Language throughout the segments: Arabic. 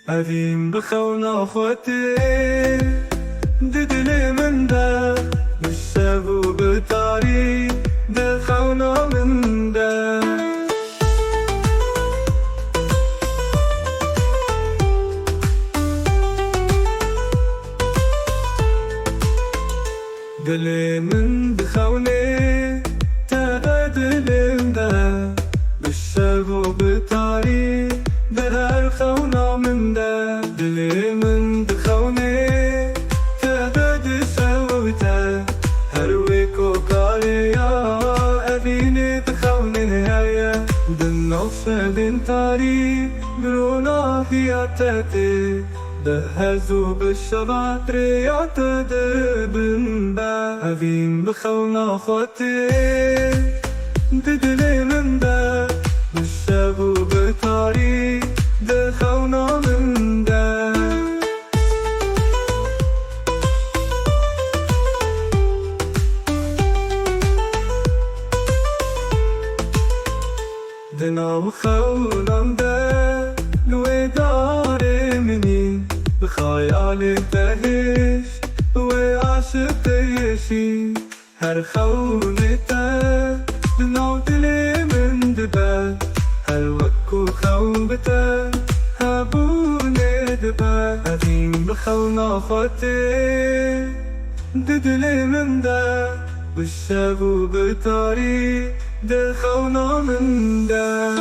قديم بخونا خوتي ددلي من دا بالشابو بطاري دخونا من دا دلي من بخوني تدلي من دا بالشابو بطاري دهر خونا من دا دلي من بخوني تدد سوتا هرويكو قاليا أبيني بخوني نهاية بالنص دين تاري برونا في عتاتي دهزو بالشبات رياض دبن با أبين بخونا خوتي ددلي من دا بالشابو بطاري دخونا من دا دنا وخونا من دا الودار مني بخيالي تهيش وعشق يشي هر خونتا بنعودلي من دبال هر وكو خوبتا هابوني دبال قديم بخونا خوتي ددلي من دا بالشابو بطاري دخونا من دا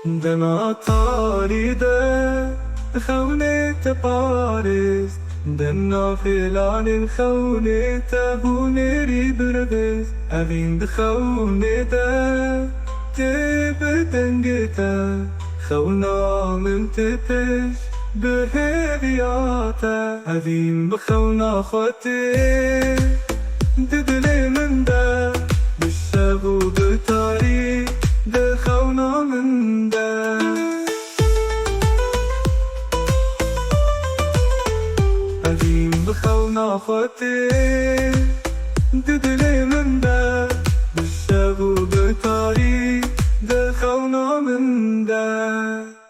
دنا طاري دا خوني تبارز دنا فلان خوني تبوني ريب ربز أبين دخوني دا تبدنجتا خونا من تبش بهرياتا أبين بخونا خوتي ددلي من دا بالشابو بطاري دخونا من دا قديم بخونا خوتي ددلي من دا